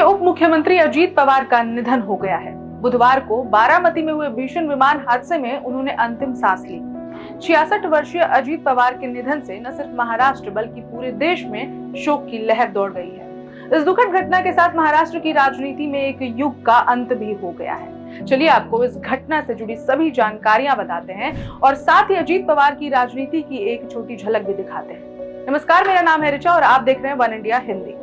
उप मुख्यमंत्री अजीत पवार का निधन हो गया है। बुधवार को बारामती में हुए भीषण विमान हादसे में उन्होंने अंतिम सांस ली। 66 वर्षीय अजीत पवार के निधन से न सिर्फ महाराष्ट्र बल्कि पूरे देश में शोक की लहर दौड़ गई है। इस दुखद घटना के साथ महाराष्ट्र की राजनीति में एक युग का अंत भी हो गया है। चलिए आपको इस घटना से जुड़ी सभी जानकारियां बताते हैं और साथ ही अजीत पवार की राजनीति की एक छोटी झलक भी दिखाते हैं। नमस्कार, मेरा नाम है ऋचा और आप देख रहे हैं वन इंडिया हिंदी।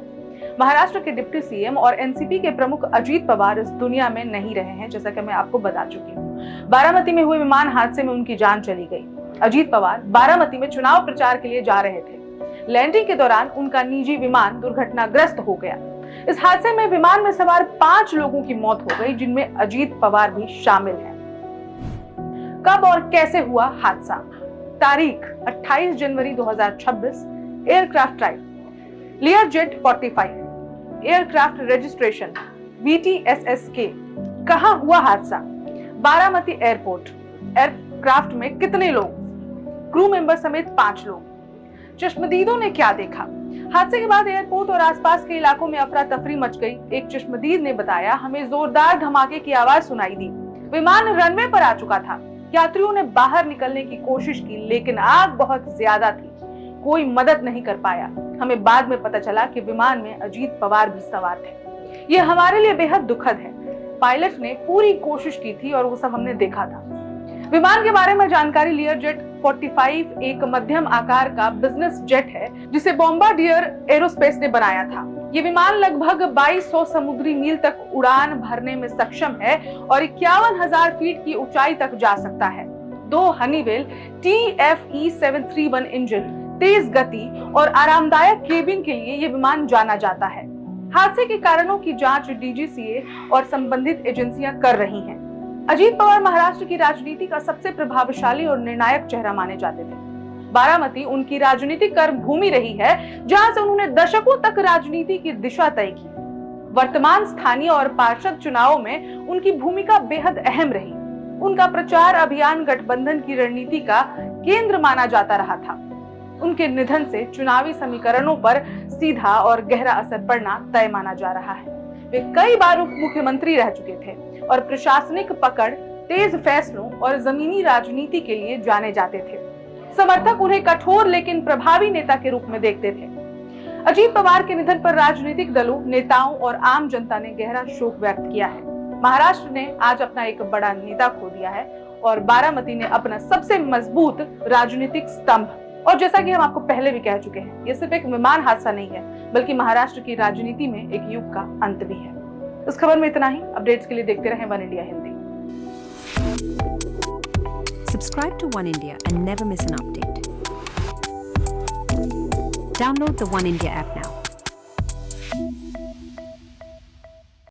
महाराष्ट्र के डिप्टी सीएम और एनसीपी के प्रमुख अजीत पवार इस दुनिया में नहीं रहे हैं, जैसा कि मैं आपको बता चुकी हूँ। बारामती में हुए विमान हादसे में उनकी जान चली गई। अजीत पवार बारामती में चुनाव प्रचार के लिए जा रहे थे। लैंडिंग के दौरान उनका निजी विमान दुर्घटनाग्रस्त हो गया। इस हादसे में विमान में सवार 5 लोगों की मौत हो गई, जिनमें अजीत पवार भी शामिल हैं। कब और कैसे हुआ हादसा? तारीख 28 जनवरी 2026। Aircraft type Learjet 45, aircraft registration VTSSK। कहां हुआ हादसा? बारामती एयरपोर्ट। एयरक्राफ्ट में कितने लोग? क्रू मेंबर समेत 5 लोग। चश्मदीदों ने क्या देखा? हादसे के बाद एयरपोर्ट और आसपास के इलाकों में अफरा तफरी मच गई। एक चश्मदीद ने बताया, हमें जोरदार धमाके की आवाज सुनाई दी। विमान रनवे पर आ चुका था। यात्रियों ने बाहर निकलने की कोशिश की, लेकिन आग बहुत ज्यादा थी। कोई मदद नहीं कर पाया। हमें बाद में पता चला कि विमान में अजीत पवार भी सवार थे। ये हमारे लिए बेहद दुखद है। पायलट ने पूरी कोशिश की थी और वो सब हमने देखा था। विमान के बारे में जानकारी, लियरजेट 45 एक मध्यम आकार का बिजनेस जेट है जिसे बॉम्बार्डियर एरोस्पेस ने बनाया था। ये विमान लगभग 2200 समुद्री मील तक उड़ान भरने में सक्षम है और 51,000 फीट की ऊंचाई तक जा सकता है। 2 हनीवेल TFE 731 इंजन, तेज गति और आरामदायक केबिन के लिए ये विमान जाना जाता है। हादसे के कारणों की जांच DGCA और संबंधित एजेंसियां कर रही हैं। अजीत पवार महाराष्ट्र की राजनीति का सबसे प्रभावशाली और निर्णायक चेहरा माने जाते थे। बारामती उनकी राजनीतिक कर्म भूमि रही है, जहां से उन्होंने दशकों तक राजनीति की दिशा तय की। वर्तमान स्थानीय और पार्षद चुनावों में उनकी भूमिका बेहद अहम रही। उनका प्रचार अभियान गठबंधन की रणनीति का केंद्र माना जाता रहा था। उनके निधन से चुनावी समीकरणों पर सीधा और गहरा असर पड़ना तय माना जा रहा है। वे कई बार उप मुख्यमंत्री रह चुके थे और प्रशासनिक पकड़, तेज फैसलों और जमीनी राजनीति के लिए जाने जाते थे। समर्थक उन्हें कठोर लेकिन प्रभावी नेता के रूप में देखते थे। अजीत पवार के निधन पर राजनीतिक दलों, नेताओं और आम जनता ने गहरा शोक व्यक्त किया है। महाराष्ट्र ने आज अपना एक बड़ा नेता खो दिया है और बारामती ने अपना सबसे मजबूत राजनीतिक स्तंभ। और जैसा कि हम आपको पहले भी कह चुके हैं, ये सिर्फ एक विमान हादसा नहीं है, बल्कि महाराष्ट्र की राजनीति में एक युग का अंत भी है। इस खबर में इतना ही। अपडेट्स के लिए देखते रहें one India Hindi. Subscribe to One India and never miss an update. Download the One India app now.